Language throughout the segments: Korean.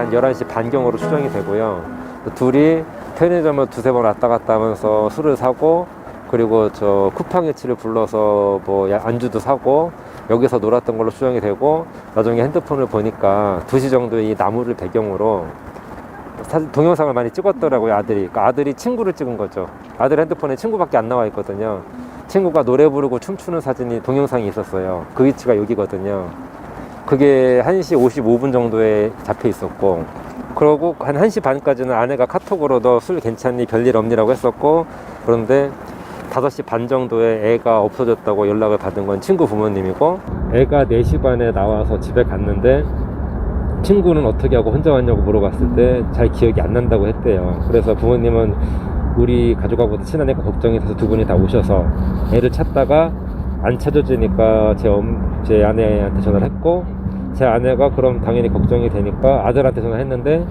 한 11시 반경으로 추정이 되고요. 둘이 편의점을 두세 번 왔다 갔다 하면서 술을 사고, 그리고 저 쿠팡이츠를 불러서 뭐 안주도 사고 여기서 놀았던 걸로 추정이 되고, 나중에 핸드폰을 보니까 2시 정도에 이 나무를 배경으로 동영상을 많이 찍었더라고요, 아들이. 그러니까 아들이 친구를 찍은 거죠. 아들 핸드폰에 친구밖에 안 나와 있거든요. 친구가 노래 부르고 춤추는 사진이 동영상이 있었어요. 그 위치가 여기거든요. 그게 1시 55분 정도에 잡혀 있었고, 그러고 한 1시 반까지는 아내가 카톡으로 너 술 괜찮니? 별일 없니라고 했었고, 그런데 5시 반 정도에 애가 없어졌다고 연락을 받은 건 친구 부모님이고, 애가 4시 반에 나와서 집에 갔는데 친구는 어떻게 하고 혼자 왔냐고 물어봤을 때 잘 기억이 안 난다고 했대요. 그래서 부모님은 우리 가족하고도 친하니까 걱정이 돼서 두 분이 다 오셔서 애를 찾다가 안 찾아지니까 제 아내한테 전화를 했고, 제 아내가 그럼 당연히 걱정이 되니까 아들한테 전화했는데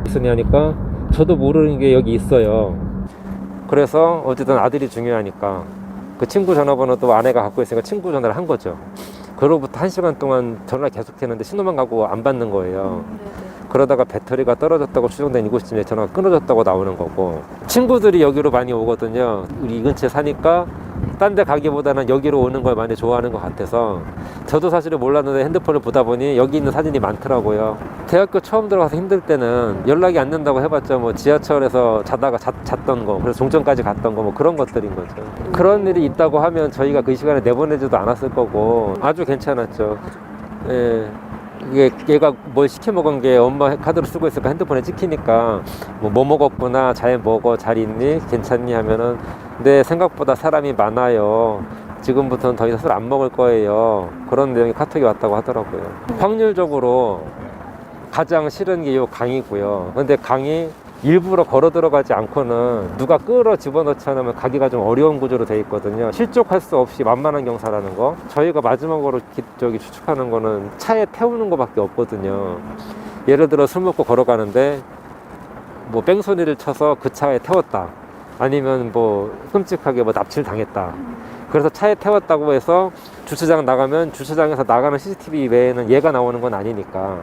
있으니 하니까 저도 모르는 게 여기 있어요. 그래서 어쨌든 아들이 중요하니까 그 친구 전화번호도 아내가 갖고 있으니까 친구 전화를 한 거죠. 그로부터 1시간 동안 전화를 계속했는데 신호만 가고 안 받는 거예요. 그러다가 배터리가 떨어졌다고 추정된 이곳쯤에 전화가 끊어졌다고 나오는 거고, 친구들이 여기로 많이 오거든요. 우리 이 근처에 사니까 딴 데 가기보다는 여기로 오는 걸 많이 좋아하는 것 같아서, 저도 사실은 몰랐는데 핸드폰을 보다 보니 여기 있는 사진이 많더라고요. 대학교 처음 들어가서 힘들 때는 연락이 안 된다고 해봤자 뭐 지하철에서 자다가 잤던 거, 그래서 종점까지 갔던 거, 뭐 그런 것들인 거죠. 그런 일이 있다고 하면 저희가 그 시간에 내보내지도 않았을 거고 아주 괜찮았죠. 예. 이게 얘가 뭘 시켜 먹은 게 엄마 카드로 쓰고 있으니까 핸드폰에 찍히니까 뭐 먹었구나, 잘 먹어, 잘 있니, 괜찮니 하면은 근데 생각보다 사람이 많아요, 지금부터는 더 이상 술 안 먹을 거예요, 그런 내용이 카톡이 왔다고 하더라고요. 확률적으로 가장 싫은 게 요 강이고요. 근데 강이 일부러 걸어 들어가지 않고는 누가 끌어 집어넣지 않으면 가기가 좀 어려운 구조로 되어 있거든요. 실족할 수 없이 만만한 경사라는 거. 저희가 마지막으로 추측하는 거는 차에 태우는 거밖에 없거든요. 예를 들어 술 먹고 걸어가는데 뭐 뺑소니를 쳐서 그 차에 태웠다, 아니면 뭐 끔찍하게 뭐 납치를 당했다, 그래서 차에 태웠다고 해서 주차장 나가면 주차장에서 나가는 CCTV 외에는 얘가 나오는 건 아니니까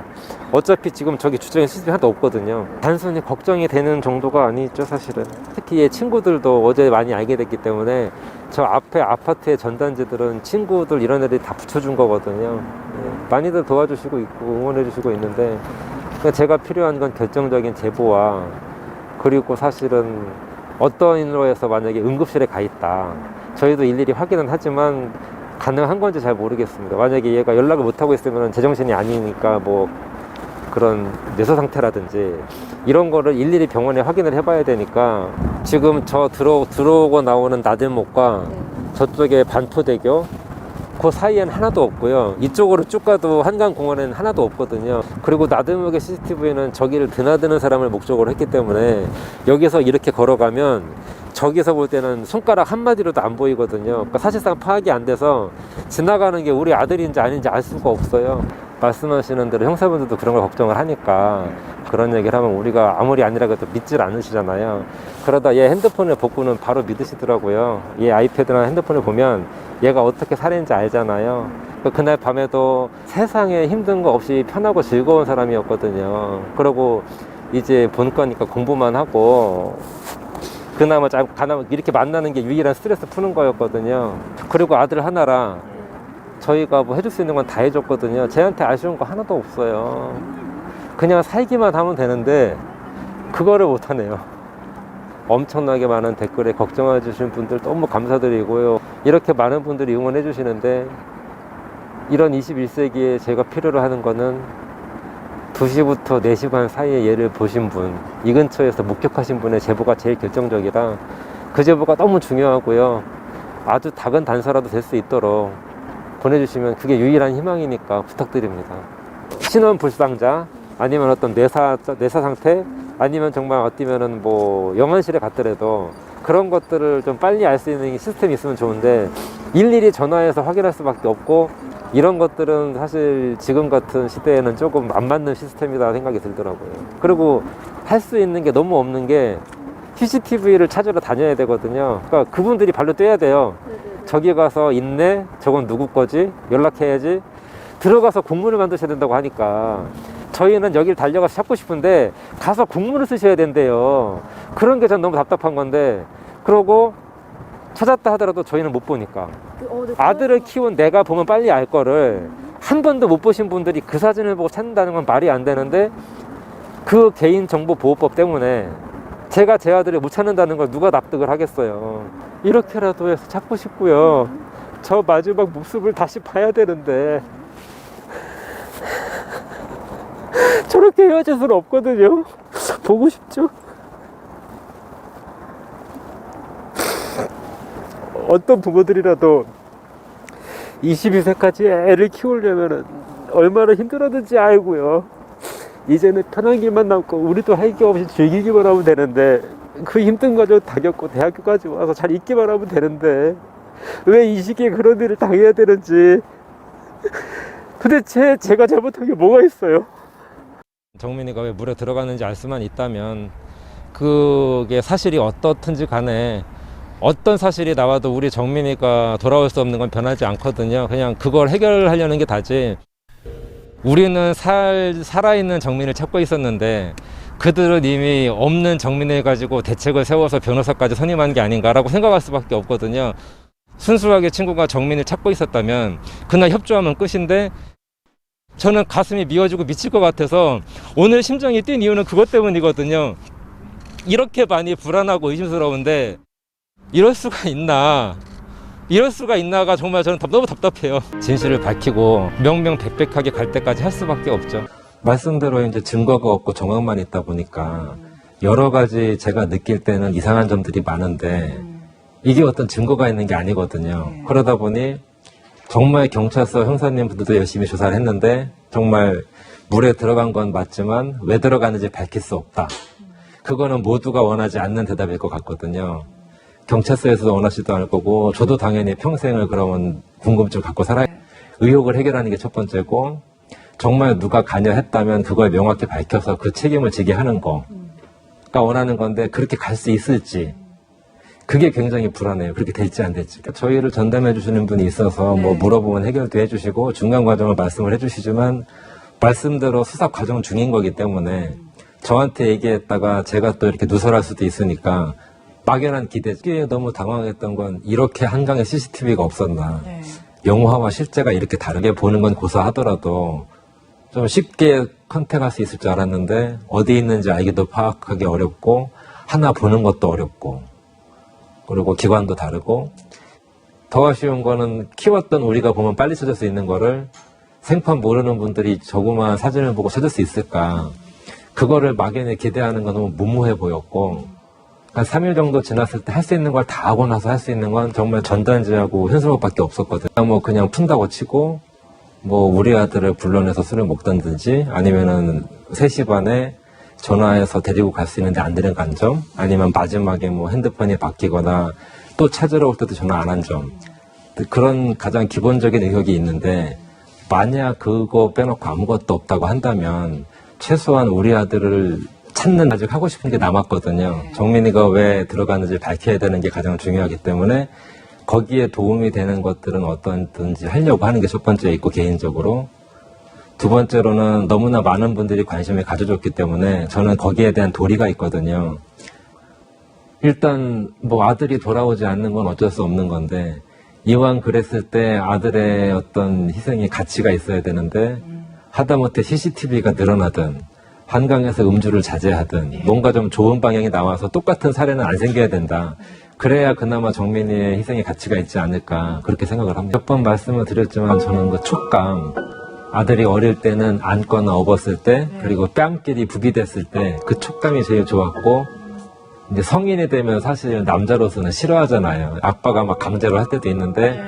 어차피 지금 저기 주차장에 CCTV 하나도 없거든요. 단순히 걱정이 되는 정도가 아니죠, 사실은. 특히 얘 친구들도 어제 많이 알게 됐기 때문에 저 앞에 아파트의 전단지들은 친구들 이런 애들이 다 붙여준 거거든요. 많이들 도와주시고 있고 응원해 주시고 있는데, 제가 필요한 건 결정적인 제보와, 그리고 사실은 어떤 일로 해서 만약에 응급실에 가 있다, 저희도 일일이 확인은 하지만 가능한 건지 잘 모르겠습니다. 만약에 얘가 연락을 못하고 있으면 제정신이 아니니까 뭐 그런 뇌사 상태라든지 이런 거를 일일이 병원에 확인을 해봐야 되니까, 지금 저 들어오고 나오는 나들목과 저쪽에 반포대교 그 사이엔 하나도 없고요. 이쪽으로 쭉 가도 한강공원에는 하나도 없거든요. 그리고 나들목의 CCTV는 저기를 드나드는 사람을 목적으로 했기 때문에 여기서 이렇게 걸어가면 저기서 볼 때는 손가락 한마디로도 안 보이거든요. 그러니까 사실상 파악이 안 돼서 지나가는 게 우리 아들인지 아닌지 알 수가 없어요. 말씀하시는 대로 형사분들도 그런 걸 걱정을 하니까 그런 얘기를 하면 우리가 아무리 아니라고 해도 믿질 않으시잖아요. 그러다 얘 핸드폰을 보고는 바로 믿으시더라고요. 얘 아이패드나 핸드폰을 보면 얘가 어떻게 살인지 알잖아요. 그날 밤에도 세상에 힘든 거 없이 편하고 즐거운 사람이었거든요. 그리고 이제 본 거니까 공부만 하고 그나마 이렇게 만나는 게 유일한 스트레스 푸는 거였거든요. 그리고 아들 하나라 저희가 뭐 해줄 수 있는 건 다 해줬거든요. 쟤한테 아쉬운 거 하나도 없어요. 그냥 살기만 하면 되는데 그거를 못하네요. 엄청나게 많은 댓글에 걱정해 주신 분들 너무 감사드리고요. 이렇게 많은 분들이 응원해 주시는데, 이런 21세기에 제가 필요로 하는 거는 2시부터 4시 반 사이에 얘를 보신 분, 이 근처에서 목격하신 분의 제보가 제일 결정적이라 그 제보가 너무 중요하고요. 아주 작은 단서라도 될 수 있도록 보내주시면 그게 유일한 희망이니까 부탁드립니다. 신원 불상자, 아니면 어떤 뇌사 상태, 아니면 정말 어쩌면은 뭐 영안실에 갔더라도 그런 것들을 좀 빨리 알 수 있는 시스템이 있으면 좋은데 일일이 전화해서 확인할 수밖에 없고, 이런 것들은 사실 지금 같은 시대에는 조금 안 맞는 시스템이다 생각이 들더라고요. 그리고 할 수 있는 게 너무 없는 게 CCTV를 찾으러 다녀야 되거든요. 그러니까 그분들이 발로 뛰어야 돼요. 저기 가서 있네? 저건 누구 거지? 연락해야지. 들어가서 공문을 만드셔야 된다고 하니까 저희는 여길 달려가서 찾고 싶은데 가서 국문을 쓰셔야 된대요. 그런 게 전 너무 답답한 건데, 그러고 찾았다 하더라도 저희는 못 보니까. 네, 아들을 키운 내가 보면 빨리 알 거를 한 번도 못 보신 분들이 그 사진을 보고 찾는다는 건 말이 안 되는데, 그 개인정보보호법 때문에 제가 제 아들을 못 찾는다는 걸 누가 납득을 하겠어요. 이렇게라도 해서 찾고 싶고요. 저 마지막 모습을 다시 봐야 되는데 저렇게 헤어질 수는 없거든요. 보고 싶죠. 어떤 부모들이라도 22세까지 애를 키우려면 얼마나 힘들었는지 알고요. 이제는 편한 길만 남고 우리도 할 게 없이 즐기기만 하면 되는데, 그 힘든 과정 다 겪고 대학교까지 와서 잘 있기만 하면 되는데 왜 이 시기에 그런 일을 당해야 되는지, 도대체 제가 잘못한 게 뭐가 있어요? 정민이가 왜 물에 들어가는지 알 수만 있다면, 그게 사실이 어떻든지 간에 어떤 사실이 나와도 우리 정민이가 돌아올 수 없는 건 변하지 않거든요. 그냥 그걸 해결하려는 게 다지. 우리는 살아있는 정민이를 찾고 있었는데 그들은 이미 없는 정민이를 가지고 대책을 세워서 변호사까지 선임한 게 아닌가라고 생각할 수밖에 없거든요. 순수하게 친구가 정민이를 찾고 있었다면 그날 협조하면 끝인데, 저는 가슴이 미어지고 미칠 것 같아서 오늘 심장이 뛴 이유는 그것 때문이거든요. 이렇게 많이 불안하고 의심스러운데 이럴 수가 있나가 정말 저는 너무 답답해요. 진실을 밝히고 명명백백하게 갈 때까지 할 수밖에 없죠. 말씀대로 이제 증거가 없고 정황만 있다 보니까 여러 가지 제가 느낄 때는 이상한 점들이 많은데 이게 어떤 증거가 있는 게 아니거든요. 그러다 보니 정말 경찰서 형사님 분들도 열심히 조사를 했는데 정말 물에 들어간 건 맞지만 왜 들어갔는지 밝힐 수 없다. 그거는 모두가 원하지 않는 대답일 것 같거든요. 경찰서에서도 원하지도 않을 거고, 저도 당연히 평생을 그러면 궁금증 갖고 살아야, 의혹을 해결하는 게 첫 번째고, 정말 누가 관여했다면 그걸 명확히 밝혀서 그 책임을 지게 하는 거가 원하는 건데, 그렇게 갈 수 있을지 그게 굉장히 불안해요. 그렇게 될지 안 될지. 저희를 전담해 주시는 분이 있어서 뭐 물어보면 해결도 해주시고 중간 과정을 말씀을 해주시지만, 말씀대로 수사 과정 중인 거기 때문에 저한테 얘기했다가 제가 또 이렇게 누설할 수도 있으니까 막연한 기대. 너무 당황했던 건 이렇게 한강에 CCTV가 없었나. 영화와 실제가 이렇게 다르게 보는 건 고사하더라도 좀 쉽게 컨택할 수 있을 줄 알았는데 어디 있는지 알기도 파악하기 어렵고 하나 보는 것도 어렵고 그리고 기관도 다르고 더 아쉬운 거는 키웠던 우리가 보면 빨리 찾을 수 있는 거를 생판 모르는 분들이 조그마한 사진을 보고 찾을 수 있을까. 그거를 막연히 기대하는 건 너무 무모해 보였고 한 3일 정도 지났을 때 할 수 있는 걸 다 하고 나서 할 수 있는 건 정말 전단지하고 현수막밖에 없었거든요. 뭐 그냥 푼다고 치고 뭐 우리 아들을 불러내서 술을 먹던지 아니면은 3시 반에 전화해서 데리고 갈 수 있는데 안 되는 간 점, 아니면 마지막에 뭐 핸드폰이 바뀌거나 또 찾으러 올 때도 전화 안 한 점, 그런 가장 기본적인 의혹이 있는데 만약 그거 빼놓고 아무것도 없다고 한다면 최소한 우리 아들을 찾는 아직 하고 싶은 게 남았거든요. 정민이가 왜 들어가는지 밝혀야 되는 게 가장 중요하기 때문에 거기에 도움이 되는 것들은 어떤지 하려고 하는 게 첫 번째 있고 개인적으로. 두 번째로는 너무나 많은 분들이 관심을 가져줬기 때문에 저는 거기에 대한 도리가 있거든요. 일단 뭐 아들이 돌아오지 않는 건 어쩔 수 없는 건데 이왕 그랬을 때 아들의 어떤 희생이 가치가 있어야 되는데 하다못해 CCTV가 늘어나든 한강에서 음주를 자제하든 뭔가 좀 좋은 방향이 나와서 똑같은 사례는 안 생겨야 된다. 그래야 그나마 정민이의 희생의 가치가 있지 않을까 그렇게 생각을 합니다. 몇 번 말씀을 드렸지만 저는 그 촉감, 아들이 어릴 때는 안거나 업었을 때 그리고 뺨끼리 부비됐을 때 그 촉감이 제일 좋았고 이제 성인이 되면 사실 남자로서는 싫어하잖아요. 아빠가 막 강제로 할 때도 있는데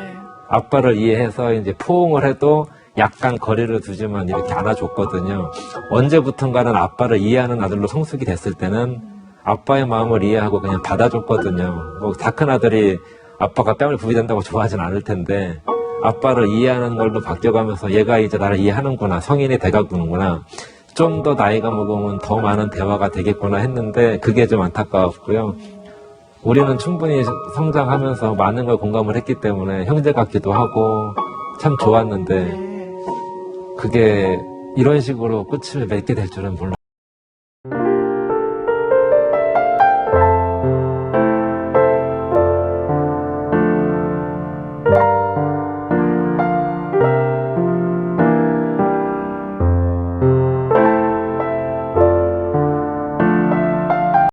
아빠를 이해해서 이제 포옹을 해도 약간 거리를 두지만 이렇게 안아줬거든요. 언제부턴가는 아빠를 이해하는 아들로 성숙이 됐을 때는 아빠의 마음을 이해하고 그냥 받아줬거든요. 뭐 다 큰 아들이 아빠가 뺨을 부비댄다고 좋아하진 않을 텐데 아빠를 이해하는 걸로 바뀌어가면서 얘가 이제 나를 이해하는구나, 성인이 돼가구나, 좀 더 나이가 먹으면 더 많은 대화가 되겠구나 했는데 그게 좀 안타까웠고요. 우리는 충분히 성장하면서 많은 걸 공감을 했기 때문에 형제 같기도 하고 참 좋았는데 그게 이런 식으로 끝을 맺게 될 줄은 몰랐어요.